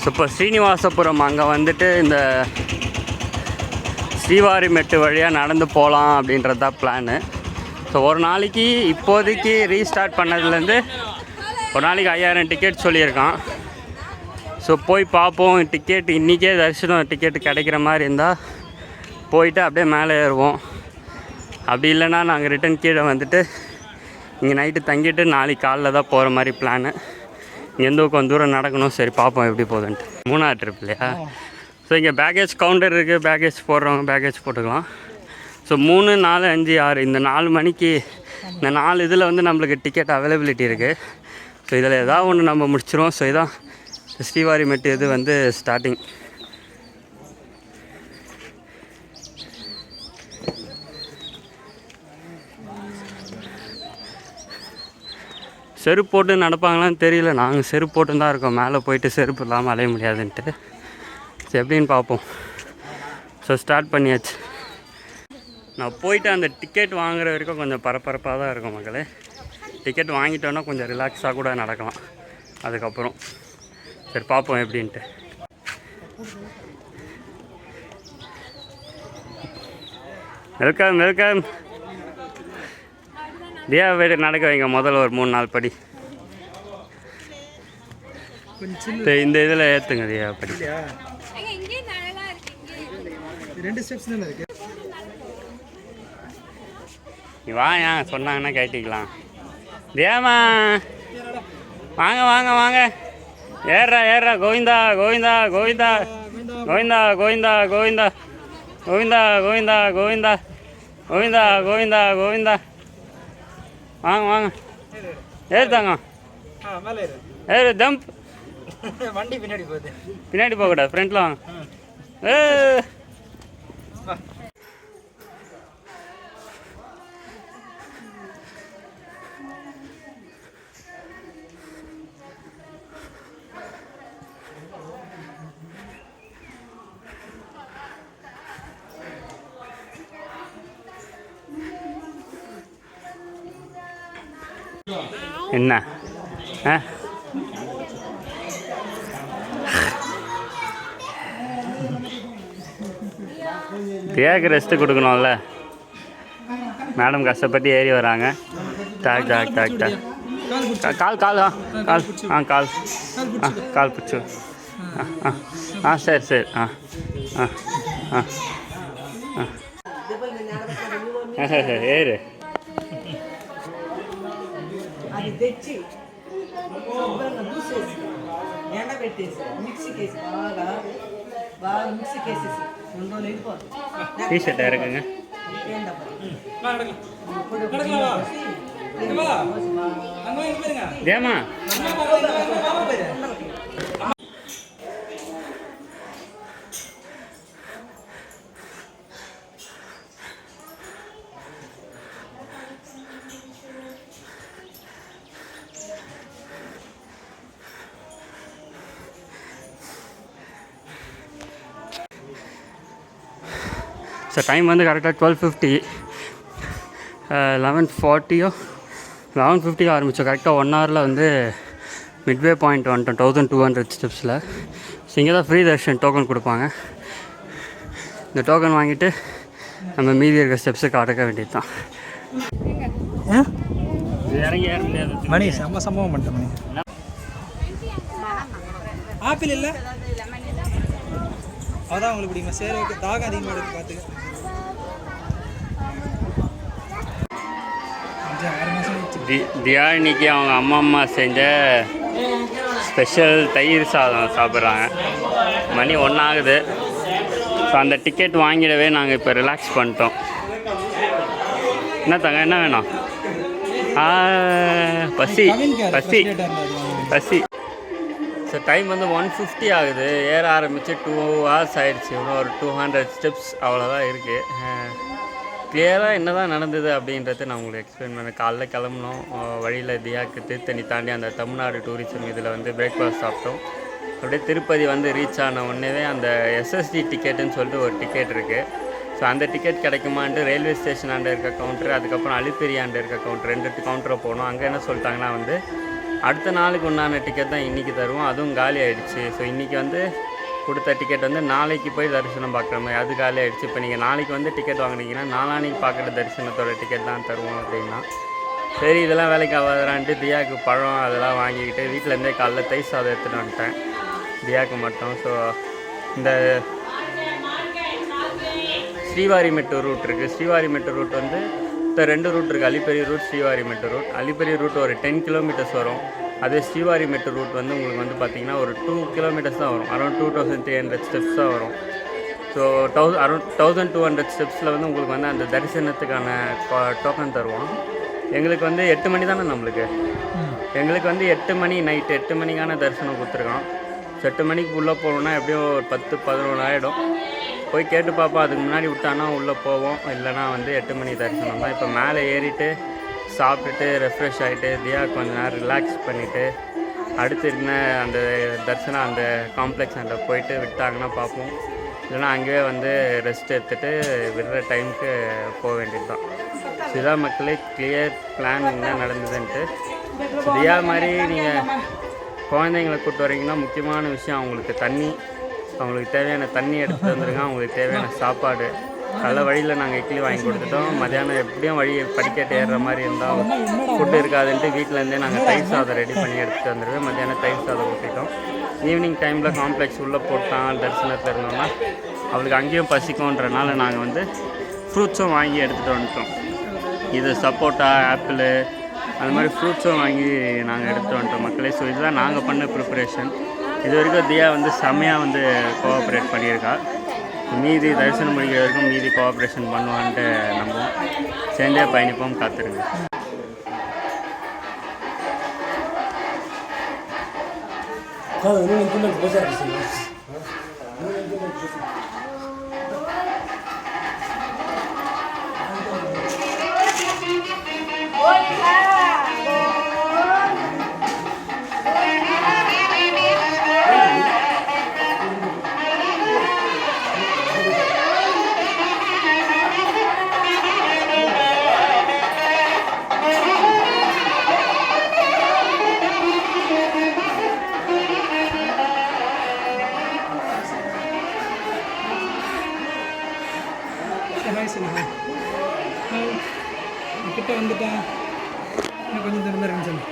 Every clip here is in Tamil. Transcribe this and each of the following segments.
ஸோ இப்போ ஸ்ரீனிவாசபுரம் அங்கே வந்துட்டு இந்த ஸ்ரீவாரி மெட்டு வழியாக நடந்து போகலாம் அப்படின்றது தான் பிளானு. ஸோ ஒரு நாளைக்கு இப்போதைக்கு ரீஸ்டார்ட் பண்ணதுலேருந்து ஒரு நாளைக்கு 5000 டிக்கெட் சொல்லியிருக்கான். ஸோ போய் பார்ப்போம். டிக்கெட் இன்றைக்கே தரிசனம் டிக்கெட் கிடைக்கிற மாதிரி இருந்தால் போயிட்டு அப்படியே மேலே ஏறுவோம். அப்படி இல்லைன்னா நாங்கள் ரிட்டன் கீழே வந்துட்டு இங்கே நைட்டு தங்கிட்டு நாளைக்கு காலைல தான் போகிற மாதிரி பிளானு. இங்கேருந்து கொஞ்சம் தூரம் நடக்கணும். சரி பார்ப்போம் எப்படி போகுதுன்ட்டு. 3ஆவது ட்ரிப் இல்லையா? ஸோ இங்கே பேக்கேஜ் கவுண்டர் இருக்குது. பேக்கேஜ் போடுறவங்க பேக்கேஜ் போட்டுக்கலாம். ஸோ 3, 4, 5, 6 இந்த 4 மணிக்கு இந்த 4 இதில் வந்து நம்மளுக்கு டிக்கெட் அவைலபிலிட்டி இருக்குது. ஸோ இதில் ஏதாவது ஒன்று நம்ம முடிச்சிடும். ஸோ இதான் ஸ்ரீவாரி மெட்டு இது வந்து ஸ்டார்டிங். செருப்பு போட்டு நடப்பாங்களான்னு தெரியல. நாங்கள் செருப்பு போட்டு தான் இருக்கோம். மேலே போயிட்டு செருப்பு இல்லாமல் அலைய முடியாதுன்ட்டு. சரி எப்படின்னு பார்ப்போம். ஸோ ஸ்டார்ட் பண்ணியாச்சு. நான் போயிட்டு அந்த டிக்கெட் வாங்குற வரைக்கும் கொஞ்சம் பரபரப்பாக தான் இருக்கும் மக்களே. டிக்கெட் வாங்கிட்டோன்னா கொஞ்சம் ரிலாக்ஸாக கூட நடக்கலாம். அதுக்கப்புறம் சரி பார்ப்போம் எப்படின்ட்டு. Welcome welcome. தியா வீடு நடக்க வைங்க முதல்ல ஒரு 3-4 படி. இந்த இதில் ஏற்றுங்க தியா படி. 2 ஸ்டெப்ஸ் தானே இருக்கு. நீ வாயா சொன்னாங்கன்னா கேட்டிக்கலாம். தியாமா வாங்க வாங்க வாங்க. ஏறா ஏறா. கோவிந்தா கோவிந்தா கோவிந்தா கோவிந்தா கோவிந்தா கோவிந்தா கோவிந்தா கோவிந்தா கோவிந்தா கோவிந்தா கோவிந்தா கோவிந்தா. வாங்க வாங்க ஏறுதாங்க. ஏறு ஜம்ப். வண்டி பின்னாடி போகுது. பின்னாடி போகக்கூடாது, ஃப்ரண்ட்டில் வாங்க. என்ன தியாக்கு ரெஸ்ட்டு கொடுக்கணும்ல. மேடம் கஷ்டப்பட்டு ஏறி வராங்க. டாக் டாக் டாக் டாக். கால் கால் கால் கால் கால் பிடிச்சு. சரி சரி. ஏறு. டீஷர்ட் இறக்குங்க. ஜேமா ஸோ டைம் வந்து கரெக்டாக 12:50. 11:40 ஆரம்பித்தோம். கரெக்டாக 1 ஹவரில் வந்து மிட்வே பாயிண்ட் வந்துட்டோம். 1200 ஸ்டெப்ஸில். ஸோ இங்கே தான் ஃப்ரீ தர்ஷன் டோக்கன் கொடுப்பாங்க. இந்த டோக்கன் வாங்கிட்டு நம்ம மீதி இருக்க ஸ்டெப்ஸுக்கு அடக்க வேண்டியது தான். இறங்கி ஏற முடியாது மணி. சம்பவம் பண்ணிட்டேன் மணி. ஆப்பிள் இல்லை அதான் உங்களுக்கு பிடிக்குமா? சரி ஓகே. தாகம் அதிகமாக இருக்குது பார்த்துக்க. 6 மாதம் தியானிக்கு அவங்க அம்மா செஞ்ச ஸ்பெஷல் தயிர் சாதம் சாப்பிட்றாங்க. மணி 1 ஆகுது. ஸோ அந்த டிக்கெட் வாங்கிடவே நாங்கள் இப்போ ரிலாக்ஸ் பண்ணிட்டோம். என்ன தாங்க என்ன வேணும்? பசி பசி பசி. ஸோ டைம் வந்து 1:50 ஆகுது. ஏற ஆரம்பித்து 2 hours ஆகிடுச்சு. இன்னும் ஒரு 200 ஸ்டெப்ஸ் அவ்வளோதான் இருக்குது. கிளியராக என்ன தான் நடந்தது அப்படின்றத நான் உங்களுக்கு எக்ஸ்பிளைன் பண்ணேன். காலைல கிளம்புனோம். வழியில் தியாக்கு திருத்தணி தாண்டி அந்த தமிழ்நாடு டூரிசம் இதில் வந்து பிரேக்ஃபாஸ்ட் சாப்பிட்டோம். அப்படியே திருப்பதி வந்து ரீச் ஆன உடனே அந்த எஸ்எஸ்டி டிக்கெட்டுன்னு சொல்லிட்டு ஒரு டிக்கெட் இருக்குது. ஸோ அந்த டிக்கெட் கிடைக்குமான்ட்டு ரயில்வே ஸ்டேஷன் ஆண்ட இருக்க கவுண்டர், அதுக்கப்புறம் அலிப்பெரியாண்ட இருக்க கவுண்டர், 2 கவுண்டரை போனோம். அங்கே என்ன சொல்லிட்டாங்கன்னா வந்து அடுத்த நாளுக்கு உண்டான டிக்கெட் தான் இன்றைக்கி தருவோம். அதுவும் காலி ஆகிடுச்சு. ஸோ இன்றைக்கி வந்து கொடுத்த டிக்கெட் வந்து நாளைக்கு போய் தரிசனம் பார்க்குற மாதிரி அது காலி ஆகிடுச்சு. இப்போ நீங்கள் நாளைக்கு வந்து டிக்கெட் வாங்கினீங்கன்னா நாளான்னைக்கு பார்க்குற தரிசனத்தோட டிக்கெட் தான் தருவோம் அப்படின்னா சரி இதெல்லாம் வேலைக்கு ஆகாதான்ட்டு தியாவுக்கு பழம் அதெல்லாம் வாங்கிக்கிட்டு வீட்டிலேருந்தே காலைல தயிர் சாதம் எடுத்துகிட்டு வந்துட்டேன் தியாவுக்கு மட்டும். ஸோ இந்த ஸ்ரீவாரி மெட்டு ரூட் இருக்குது. ஸ்ரீவாரி மெட்டு ரூட் வந்து இப்போ 2 ரூட் இருக்குது. அலிப்பெரிய ரூட், ஸ்ரீவாரி மெட்டு ரூட். அலிப்பெரிய ரூட் ஒரு 10 கிலோமீட்டர்ஸ் வரும். அதே ஸ்ரீவாரி மெட்டு ரூட் வந்து உங்களுக்கு வந்து பார்த்திங்கன்னா ஒரு 2 கிலோமீட்டர்ஸ் தான் வரும். அரௌண்ட் 2300 ஸ்டெப்ஸ் தான் வரும். ஸோ அரௌண்ட் 1200 ஸ்டெப்ஸில் வந்து உங்களுக்கு வந்து அந்த தரிசனத்துக்கான டோக்கன் தருவோம். எங்களுக்கு வந்து 8 மணி தானே நம்மளுக்கு. எங்களுக்கு வந்து 8 மணி நைட்டு 8 மணிக்கான தரிசனம் கொடுத்துருக்கோம். 8 மணிக்கு உள்ளே போகணுன்னா எப்படியும் ஒரு 10-11 ஆகிடும். போய் கேட்டு பார்ப்போம். அதுக்கு முன்னாடி விட்டானா உள்ளே போவோம். இல்லைனா வந்து 8 மணி தரிசனம் தான். இப்போ மேலே ஏறிட்டு சாப்பிட்டுட்டு ரெஃப்ரெஷ் ஆகிட்டு தியாவுக்கு கொஞ்சம் நேரம் ரிலாக்ஸ் பண்ணிவிட்டு அடுத்து என்ன அந்த தரிசனம் அந்த காம்ப்ளெக்ஸ் அங்கே போயிட்டு விட்டாங்கன்னா பார்ப்போம். இல்லைனா அங்கேயே வந்து ரெஸ்ட் எடுத்துகிட்டு விடுற டைமுக்கு போக வேண்டியது தான். இதுதான் மக்களே கிளியர் பிளான் என்ன நடந்ததுன்ட்டு. தியா மாதிரி நீங்கள் குழந்தைங்களை கூப்பிட்டு வரீங்கன்னா முக்கியமான விஷயம் அவங்களுக்கு தண்ணி, அவங்களுக்கு தேவையான தண்ணி எடுத்துகிட்டு வந்துடுங்க. அவங்களுக்கு தேவையான சாப்பாடு நல்ல வழியில் நாங்கள் இட்லி வாங்கி கொடுத்துட்டோம். மதியானம் எப்படியும் வழி படிக்கட்டு ஏறுற மாதிரி இருந்தால் ஃபுட்டு இருக்காதுன்ட்டு வீட்டிலேருந்தே நாங்கள் தயிர் சாதம் ரெடி பண்ணி எடுத்துகிட்டு வந்துடுவேன். மதியானம் தயிர் சாதம் ஊற்றிட்டோம். ஈவினிங் டைமில் காம்ப்ளெக்ஸ் உள்ளே போட்டான் தரிசனத்தில் இருந்தோம்னா அவளுக்கு அங்கேயும் பசிக்கும்ன்றனால நாங்கள் வந்து ஃப்ரூட்ஸும் வாங்கி எடுத்துகிட்டு வந்துட்டோம். இது சப்போட்டா, ஆப்பிள் அது மாதிரி ஃப்ரூட்ஸும் வாங்கி நாங்கள் எடுத்துகிட்டு வந்துட்டோம் மக்களே. ஸோ இதுதான் நாங்கள் பண்ண ப்ரிப்பரேஷன். இது வரைக்கும் தியா வந்து செம்மையாக வந்து கோஆப்ரேட் பண்ணியிருக்கா. மீதி தரிசனம் முடிக்கிற வரைக்கும் மீதி கோஆப்ரேஷன் பண்ணுவான்ட்டு நம்புவோம். சேர்ந்தே பயணிப்போம். காத்துருங்க. கிட்ட வந்துட்டேன். கொஞ்சம் திறந்துருக்குன்னு சொல்லி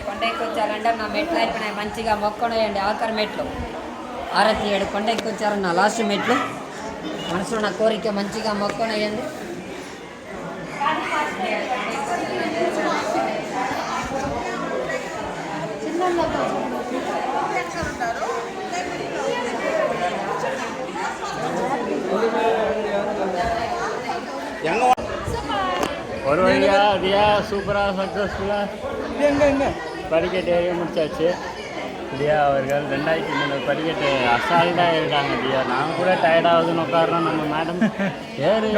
కొండెక్కొచ్చారంటే నా మెట్లు అయిపోయినాయి. మంచిగా మొక్కనేయండి. ఆఖరి మెట్లు ఆరతి 7 కొండెక్కొచ్చారు. నా లాస్ట్ మెట్లు మనసులో నా కోరిక మంచిగా మొక్కనేయండి. ஒரு வழியாக தியா சூப்பராக சக்ஸஸ்ஃபுல்லாக படிக்கட்டு ஏறி முடிச்சாச்சு. தியா அவர்கள் 2003 படிக்கட்டு அசால்ட்டாக ஏறிட்டாங்க. தியா நான் கூட டயர்டாகுதுன்னு உட்காரோம். நம்ம மேடம் ஏறி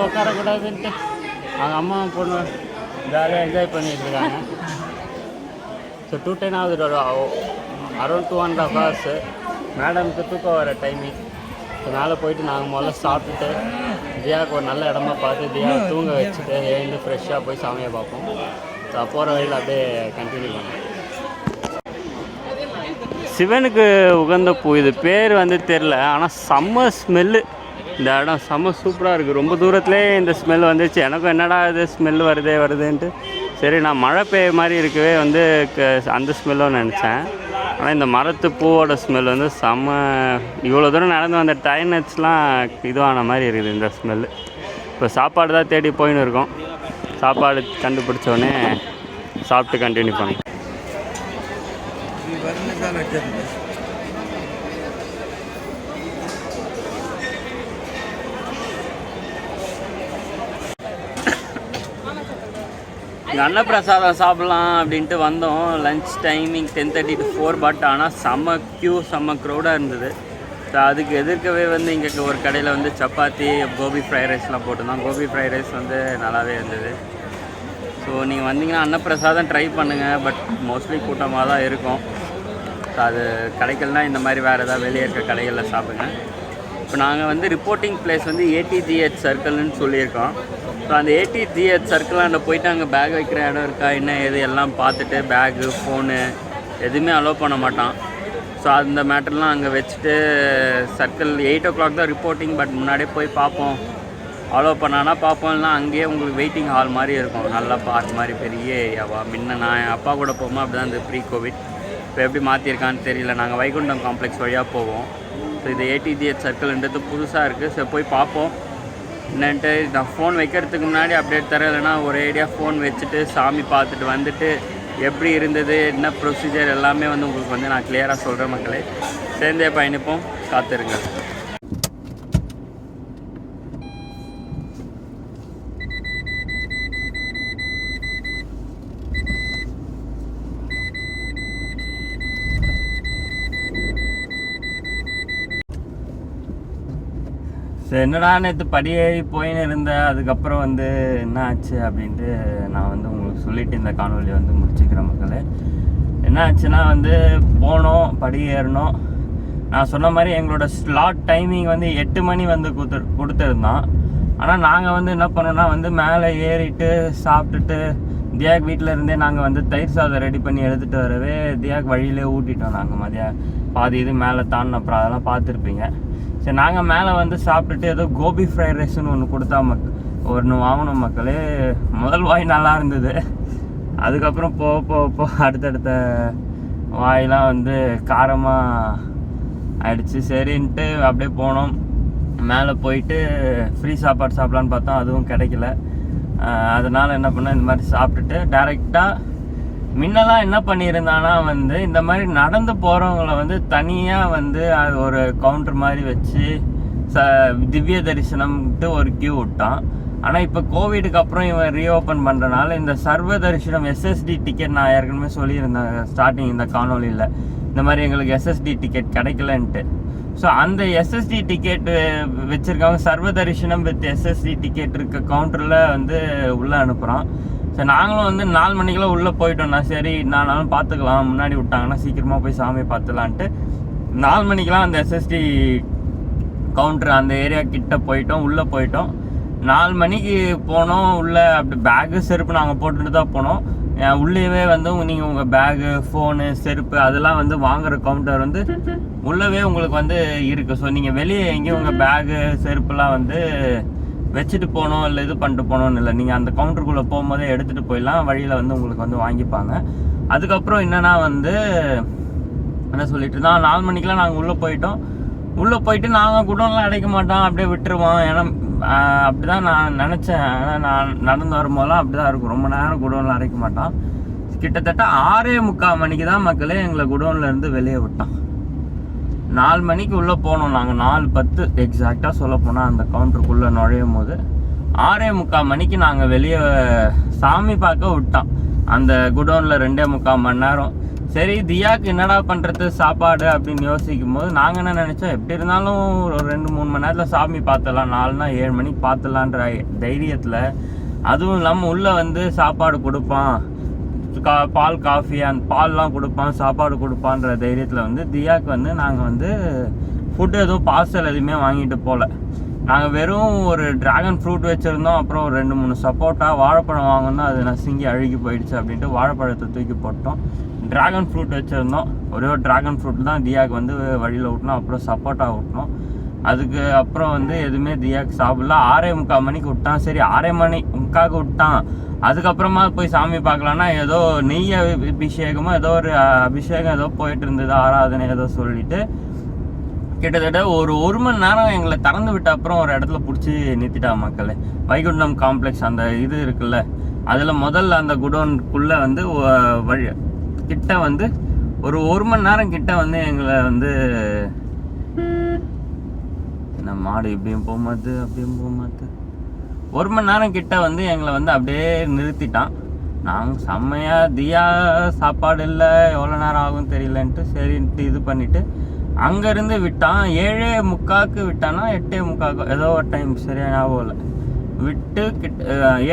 உட்காரக்கூடாதுன்ட்டு அவங்க அம்மா பொண்ணு ஜாலியாக என்ஜாய் பண்ணிகிட்டு இருக்காங்க. ஸோ 2:10 ஆகுது. Around 2.5 hours. மேடமுக்கு தூக்கம் வர டைமிங். ஸோ மேலே போயிட்டு நாங்கள் முதல்ல சாப்பிட்டுட்டு தியாவுக்கு ஒரு நல்ல இடமா பார்த்து தியாவை தூங்க வச்சுட்டு எழுந்து ஃப்ரெஷ்ஷாக போய் சாமியை பார்ப்போம். ஸோ போகிற வழியில் அப்படியே கண்டினியூ பண்ணுவோம். சிவனுக்கு உகந்த பூ. இது பேர் வந்து தெரில, ஆனால் செம்ம ஸ்மெல்லு. இந்த இடம் செம்ம சூப்பராக இருக்குது. ரொம்ப தூரத்துலேயே இந்த ஸ்மெல் வந்துச்சு. எனக்கும் என்னடா இது ஸ்மெல் வருதுன்ட்டு சரி நான் மழை பெய்ய மாதிரி இருக்கவே வந்து அந்த ஸ்மெல்லும் நினச்சேன். ஆனால் இந்த மரத்து பூவோட ஸ்மெல் வந்து செம்ம. இவ்வளோ தூரம் நடந்து வந்த டயர்னஸ்லாம் இதுவான மாதிரி இருக்குது இந்த ஸ்மெல்லு. இப்போ சாப்பாடு தான் தேடி போயின்னு இருக்கோம். சாப்பாடு கண்டுபிடிச்சோடனே சாப்பிட்டு கண்டினியூ பண்ணோம். இங்கே அன்னப்பிரசாதம் சாப்பிட்லாம் அப்படின்ட்டு வந்தோம். Lunch timing 10:30 to 4. பட் ஆனால் செம்ம க்யூ, செம்ம க்ரௌடாக இருந்தது. ஸோ அதுக்கு எதிர்க்கவே வந்து இங்கே ஒரு கடையில் வந்து சப்பாத்தி, கோபி ஃப்ரைட் ரைஸ்லாம் போட்டிருந்தோம். கோபி ஃப்ரைட் ரைஸ் வந்து நல்லாவே இருந்தது. ஸோ நீங்கள் வந்தீங்கன்னா அன்னப்பிரசாதம் ட்ரை பண்ணுங்கள். பட் மோஸ்ட்லி கூட்டமாக தான் இருக்கும். ஸோ அது கிடைக்கலனா இந்த மாதிரி வேறு ஏதாவது வெளியே இருக்க கடைகளில் சாப்பிடுங்க. இப்போ நாங்கள் வந்து ரிப்போர்ட்டிங் பிளேஸ் வந்து ATGH சர்க்கிள்னு சொல்லியிருக்கோம். ஸோ அந்த ATGH சர்க்கிளாண்ட போயிட்டு அங்கே பேக் வைக்கிற இடம் இருக்கா என்ன ஏது எல்லாம் பார்த்துட்டு பேகு, ஃபோனு எதுவுமே அலோவ் பண்ண மாட்டான். ஸோ அந்த மேட்டர்லாம் அங்கே வச்சுட்டு சர்க்கிள் 8 o'clock தான் ரிப்போர்ட்டிங். பட் முன்னாடியே போய் பார்ப்போம், அலோவ் பண்ணானா பார்ப்போம். இல்லைனா அங்கேயே உங்களுக்கு வெயிட்டிங் ஹால் மாதிரி இருக்கும், நல்லா பார்க் மாதிரி பெரிய ஏரியாவா. முன்ன நான் என் அப்பா கூட போகும்போது அப்படி தான் இந்த ப்ரீ-கோவிட். இப்போ எப்படி மாற்றிருக்கான்னு தெரியல. நாங்கள் வைகுண்டம் காம்ப்ளெக்ஸ் வழியாக போவோம். ஸோ இது ATGH சர்க்கிள்ன்றது புதுசாக இருக்குது. ஸோ போய் பார்ப்போம் என்னன்ட்டு. நான் ஃபோன் வைக்கிறதுக்கு முன்னாடி அப்டேட் தரேன், இல்லைனா ஒரு ஐடியா ஃபோன் வச்சுட்டு சாமி பார்த்துட்டு வந்துட்டு எப்படி இருந்தது என்ன ப்ரொசீஜர் எல்லாமே வந்து உங்களுக்கு வந்து நான் கிளியராக சொல்கிறேன் மக்களே. சேர்ந்தே பயணிப்போம், காத்திருங்க. என்னடா நேற்று படியேறி போயின்னு இருந்தேன், அதுக்கப்புறம் வந்து என்ன ஆச்சு அப்படின்ட்டு நான் வந்து உங்களுக்கு சொல்லிவிட்டு இந்த காணொலியை வந்து முடிச்சுக்கிறேன் மக்களே. என்ன ஆச்சுன்னா வந்து போனோம், படி ஏறணும். நான் சொன்ன மாதிரி எங்களோட ஸ்லாட் டைமிங் வந்து 8 மணி வந்து கொடுத்துருந்தோம். ஆனால் நாங்கள் வந்து என்ன பண்ணோன்னா வந்து மேலே ஏறிட்டு சாப்பிட்டுட்டு தியாக் வீட்டில் இருந்தே நாங்கள் வந்து தயிர் சாதம் ரெடி பண்ணி எடுத்துகிட்டு வரவே தியாக் வழியிலே ஊட்டிட்டோம். நாங்கள் மதியம் பாதி இது மேலே தாண்டின அப்புறம் அதெல்லாம் பார்த்துருப்பீங்க. சரி, நாங்கள் மேலே வந்து சாப்பிட்டுட்டு ஏதோ கோபி ஃப்ரைட் ரைஸ்ன்னு ஒன்று கொடுத்தா ஒன்று வாங்கினோம் மக்களே. முதல் வாய் நல்லா இருந்தது. அதுக்கப்புறம் போக அடுத்தடுத்த வாயெலாம் வந்து காரமாக ஆயிடுச்சு. சரின்ட்டு அப்படியே போனோம். மேலே போயிட்டு ஃப்ரீ சாப்பாடு சாப்பிட்லான்னு பார்த்தோம், அதுவும் கிடைக்கல. அதனால் என்ன பண்ணேன், இந்த மாதிரி சாப்பிட்டுட்டு டேரெக்டாக முன்னெல்லாம் என்ன பண்ணியிருந்தானா வந்து இந்த மாதிரி நடந்து போகிறவங்கள வந்து தனியாக வந்து அது ஒரு கவுண்டர் மாதிரி வச்சு திவ்ய தரிசனம்ட்டு ஒரு கியூ விட்டான். ஆனால் இப்போ கோவிடுக்கு அப்புறம் இவன் ரீஓப்பன் பண்ணுறனால இந்த சர்வ தரிசனம் SSD டிக்கெட் நான் ஏற்கனவே சொல்லியிருந்தேன் ஸ்டார்டிங் இந்த காணொலியில், இந்த மாதிரி எங்களுக்கு SSD டிக்கெட் கிடைக்கலன்ட்டு. ஸோ அந்த SSD டிக்கெட் வச்சுருக்கவங்க சர்வ தரிசனம் வித் SSD டிக்கெட் இருக்க கவுண்டரில் வந்து உள்ளே அனுப்புகிறான். சரி, நாங்களும் வந்து 4 மணிக்கெல்லாம் உள்ளே போயிட்டோம்னா சரி நானும் பார்த்துக்கலாம், முன்னாடி விட்டாங்கன்னா சீக்கிரமாக போய் சாமி பார்த்துலான்ட்டு 4 மணிக்கெலாம் அந்த SSD கவுண்டர் அந்த ஏரியா கிட்ட போயிட்டோம். உள்ளே போயிட்டோம். 4 மணிக்கு போனோம். உள்ளே அப்படி பேகு செருப்பு நாங்கள் போட்டுட்டு தான் போனோம். உள்ளேவே வந்து நீங்கள் உங்கள் பேகு, ஃபோனு, செருப்பு அதெல்லாம் வந்து வாங்குகிற கவுண்டர் வந்து உள்ளவே உங்களுக்கு வந்து இருக்குது. ஸோ நீங்கள் வெளியே எங்கேயும் உங்கள் பேகு செருப்புலாம் வந்து வச்சுட்டு போகணும் இல்லை இது பண்ணிட்டு போகணுன்னு இல்லை, நீங்கள் அந்த கவுண்டருக்குள்ளே போகும்போதே எடுத்துகிட்டு போயிடலாம். வழியில் வந்து உங்களுக்கு வந்து வாங்கிப்பாங்க. அதுக்கப்புறம் என்னென்னா வந்து என்ன சொல்லிட்டு இருந்தால் 4 மணிக்கெலாம் நாங்கள் உள்ளே போயிட்டோம். உள்ளே போயிட்டு நாங்கள் குடோன்லாம் அடைக்க மாட்டோம், அப்படியே விட்டுருவோம். ஏன்னா அப்படி தான் நான் நினச்சேன். ஆனால் நான் நடந்து வரும்போதெல்லாம் அப்படி தான் இருக்கும், ரொம்ப நேரம் குடோனில் அடைக்க மாட்டோம். கிட்டத்தட்ட 6:45 மணிக்கு தான் மக்களே எங்களை குடோன்லேருந்து வெளியே விட்டான். 4 மணிக்கு உள்ளே போனோம் நாங்கள். 4:10 எக்ஸாக்டாக சொல்ல போனால் அந்த கவுண்டருக்குள்ளே நுழையும் போது 6:45 மணிக்கு நாங்கள் வெளியே சாமி பார்க்க விட்டான் அந்த குடோனில் 2.25 மணி நேரம். சரி, தியாக்கு என்னடா பண்ணுறது சாப்பாடு அப்படின்னு யோசிக்கும் போது நாங்கள் என்ன நினச்சோம், எப்படி இருந்தாலும் ஒரு 2-3 மணி நேரத்தில் சாமி பார்த்துடலாம், 4னா 7 மணிக்கு பார்த்துடலான்ற தைரியத்தில். அதுவும் இல்லாமல் உள்ளே வந்து சாப்பாடு கொடுப்பான், பால் காஃபி அந்த பால்லாம் கொடுப்பான், சாப்பாடு கொடுப்பான்ற தைரியத்தில் வந்து தியாக்கு வந்து நாங்கள் வந்து ஃபுட்டு எதுவும் பார்சல் எதுவுமே வாங்கிட்டு போகல. நாங்கள் வெறும் ஒரு ட்ராகன் ஃப்ரூட் வச்சுருந்தோம். அப்புறம் ஒரு 2-3 சப்போட்டா, வாழைப்பழம் வாங்கினோம். அது நசுங்கி அழுகி போயிடுச்சு அப்படின்ட்டு வாழைப்பழத்தை தூக்கி போட்டோம். ட்ராகன் ஃப்ரூட் வச்சுருந்தோம். ஒரே ஒரு ட்ராகன் ஃப்ரூட் தான் தியாக்கு வந்து வழியில் விட்டணும். அப்புறம் சப்போட்டா விட்டணும். அதுக்கு அப்புறம் வந்து எதுவுமே தியாக்கு சாப்பிடல. 6:45 மணிக்கு விட்டான். சரி, 6:30 மணிக்காக விட்டான். அதுக்கப்புறமா போய் சாமி பார்க்கலான்னா ஏதோ நெய் அபிஷேகமோ ஏதோ ஒரு அபிஷேகம் ஏதோ போயிட்டு இருந்தது, ஆராதனை ஏதோ சொல்லிட்டு கிட்டத்தட்ட ஒரு மணி நேரம் எங்களை திறந்து விட்ட அப்புறம் ஒரு இடத்துல பிடிச்சி நிறுத்திட்டா மக்களே. வைகுண்டம் காம்ப்ளெக்ஸ் அந்த இது இருக்குல்ல, அதில் முதல்ல அந்த குடோனுக்குள்ளே வந்து வழி கிட்ட வந்து ஒரு மணி நேரம் கிட்ட வந்து எங்களை வந்து என்ன மாடு இப்படியும் போமாது அப்படியும் போமாது 1 மணி நேரம் கிட்ட வந்து எங்களை வந்து அப்படியே நிறுத்திட்டான். நாங்கள் செம்மையாக தியா சாப்பாடு இல்லை எவ்வளோ நேரம் ஆகும் தெரியலன்ட்டு சரின்ட்டு இது பண்ணிவிட்டு அங்கேருந்து விட்டான் 7:45 விட்டானா 8:45 ஏதோ ஒரு டைம் சரியா ஞாபகம் இல்லை விட்டு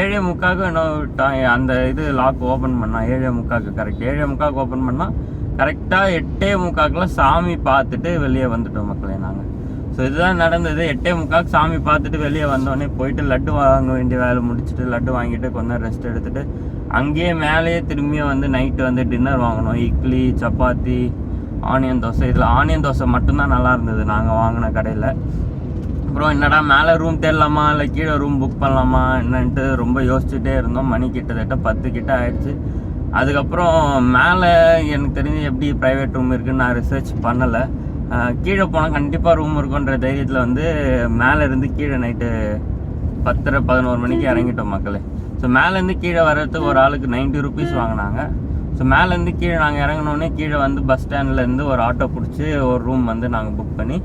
7:45 என்ன விட்டான். அந்த இது லாக் ஓப்பன் பண்ணான் 7:45 கரெக்ட் 7:45 ஓப்பன் பண்ணால் கரெக்டாக 8:45 சாமி பார்த்துட்டு வெளியே வந்துட்டோம் மக்களே நாங்கள். ஸோ இதுதான் நடந்தது. 8:45 சாமி பார்த்துட்டு வெளியே வந்தோடனே போயிட்டு லட்டு வாங்க வேண்டிய வேலை முடிச்சுட்டு லட்டு வாங்கிட்டு கொஞ்ச நேரம் ரெஸ்ட் எடுத்துகிட்டு அங்கேயே மேலேயே திரும்பியும் வந்து நைட்டு வந்து டின்னர் வாங்கினோம். இட்லி சப்பாத்தி ஆனியன் தோசை. இதில் ஆனியன் தோசை மட்டும்தான் நல்லா இருந்தது நாங்கள் வாங்கின கடையில். அப்புறம் என்னடா மேலே ரூம் தேடலாமா இல்லை கீழே ரூம் புக் பண்ணலாமா என்னன்ட்டு ரொம்ப யோசிச்சுட்டே இருந்தோம். மணி கிட்டத்தட்ட 10 கிட்ட ஆயிடுச்சு. அதுக்கப்புறம் மேலே எனக்கு தெரிஞ்சு எப்படி ப்ரைவேட் ரூம் இருக்குதுன்னு நான் ரிசர்ச் பண்ணலை. கீழே போனால் கண்டிப்பாக ரூம் இருக்குன்ற தைரியத்தில் வந்து மேலே இருந்து கீழே நைட்டு 10-11 மணிக்கு இறங்கிட்டோம் மக்களே. ஸோ மேலேருந்து கீழே வர்றதுக்கு ஒரு ஆளுக்கு 90 ருபீஸ் வாங்கினாங்க. ஸோ மேலேருந்து கீழே நாங்கள் இறங்கினோடனே கீழே வந்து பஸ் ஸ்டாண்ட்லேருந்து ஒரு ஆட்டோ பிடிச்சி ஒரு ரூம் வந்து நாங்கள் புக் பண்ணி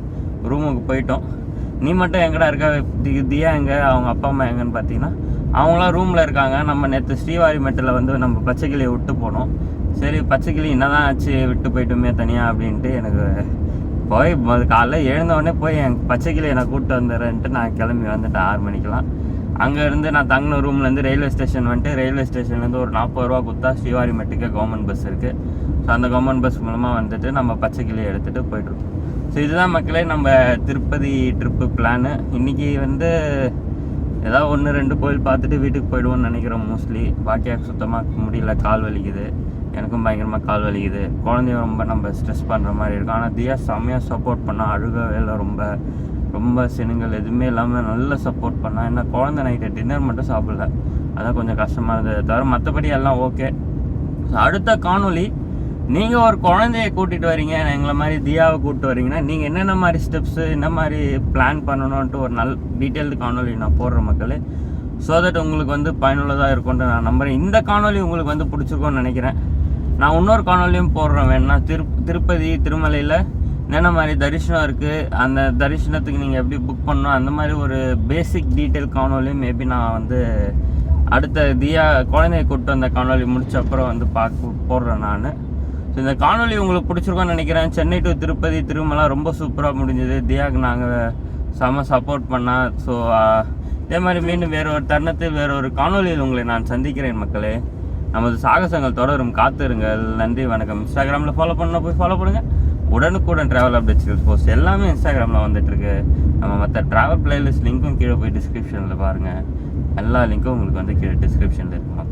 ரூமுக்கு போயிட்டோம். நீ மட்டும் எங்கடா இருக்கா தியா எங்கே அவங்க அப்பா அம்மா எங்கன்னு பார்த்தீங்கன்னா அவங்களாம் ரூமில் இருக்காங்க. நம்ம நேற்று ஸ்ரீவாரி மெட்டில் வந்து நம்ம பச்சைக்கிளியை விட்டு போனோம். சரி பச்சைக்கிளி என்ன தான் ஆச்சு விட்டு போயிட்டோமே தனியாக அப்படின்ட்டு எனக்கு போய் காலைல எழுந்தவுடனே போய் என் பச்சைக்கிளி என்னை கூப்பிட்டு வந்துடுறேன்ட்டு நான் கிளம்பி வந்துட்டேன் 6 மணிக்கெலாம். அங்கேருந்து நான் தங்கின ரூம்லேருந்து ரயில்வே ஸ்டேஷன் வந்துட்டு ரயில்வே ஸ்டேஷன்லேருந்து ஒரு 40 ரூபா கொடுத்தா ஸ்ரீவாரி மெட்டுக்கு கவர்மெண்ட் பஸ் இருக்குது. ஸோ அந்த கவர்மெண்ட் பஸ் மூலமாக வந்துட்டு நம்ம பச்சைக்கிளியை எடுத்துகிட்டு போய்ட்ருக்கோம். ஸோ இதுதான் மக்களே நம்ம திருப்பதி ட்ரிப்பு பிளானு. இன்றைக்கி வந்து ஏதாவது 1-2 கோயில் பார்த்துட்டு வீட்டுக்கு போயிடுவோம்னு நினைக்கிறோம் மோஸ்ட்லி. பாக்கியாக சுத்தமாக முடியல, கால் வலிக்குது, எனக்கும் பயங்கரமாக கால் வலிக்குது. குழந்தையும் ரொம்ப நம்ம ஸ்ட்ரெஸ் பண்ணுற மாதிரி இருக்கும். ஆனால் தியா செம்மையாக சப்போர்ட் பண்ணால் அழுகவே இல்லை, ரொம்ப சினுங்கள் எதுவுமே இல்லாமல் நல்லா சப்போர்ட் பண்ணால். என்ன குழந்தை நைட்டு டின்னர் மட்டும் சாப்பிடல, அதான் கொஞ்சம் கஷ்டமாக இருந்தது. தவிர மற்றபடி எல்லாம் ஓகே. ஸோ அடுத்த காணொலி நீங்கள் ஒரு குழந்தைய கூட்டிகிட்டு வரீங்க எங்களை மாதிரி தியாவை கூப்பிட்டு வரீங்கன்னா நீங்கள் என்னென்ன மாதிரி ஸ்டெப்ஸு என்ன மாதிரி பிளான் பண்ணணுன்ட்டு ஒரு நல்ல டீட்டெயில்டு காணொலி நான் போடுறேன் மக்களே. ஸோ தட் உங்களுக்கு வந்து பயனுள்ளதாக இருக்கும்னு நான் நம்புகிறேன். இந்த காணொலி உங்களுக்கு வந்து பிடிச்சிருக்கோன்னு நினைக்கிறேன். நான் இன்னொரு காணொலியும் போடுறேன் வேணுன்னா திருப்பதி திருமலையில் என்னென்ன மாதிரி தரிசனம் இருக்குது, அந்த தரிசனத்துக்கு நீங்கள் எப்படி புக் பண்ணணும், அந்த மாதிரி ஒரு பேசிக் டீட்டெயில் காணொலியும் மேபி நான் வந்து அடுத்த தியா குழந்தைய கூப்பிட்டு அந்த காணொலி முடிச்ச அப்புறம் வந்து போடுறேன் நான். ஸோ இந்த காணொலி உங்களுக்கு பிடிச்சிருக்கோன்னு நினைக்கிறேன். சென்னை டு திருப்பதி திருமலை ரொம்ப சூப்பராக முடிஞ்சது. தியாவுக்கு நாங்கள் செம சப்போர்ட் பண்ணால். ஸோ இதே மாதிரி மீண்டும் வேறு ஒரு தருணத்தில் வேறு ஒரு காணொலியில் உங்களை நான் சந்திக்கிறேன் மக்களே. நமது சாகசங்கள் தொடரும், காத்திருங்கள். நன்றி வணக்கம். இன்ஸ்டாகிராமில் ஃபாலோ பண்ணால் போய் ஃபாலோ பண்ணுங்கள். உடனுக்குடன் ட்ராவல் அப்டேட்ஸ் போஸ்ட் எல்லாமே இன்ஸ்டாகிராமில் வந்துட்டுருக்கு. நம்ம மற்ற ட்ராவல் பிளேலிஸ்ட் லிங்க்கும் கீழே போய் டிஸ்கிரிப்ஷனில் பாருங்கள். எல்லா லிங்க்கும் உங்களுக்கு வந்து கீழே டிஸ்கிரிப்ஷனில் இருக்கும்.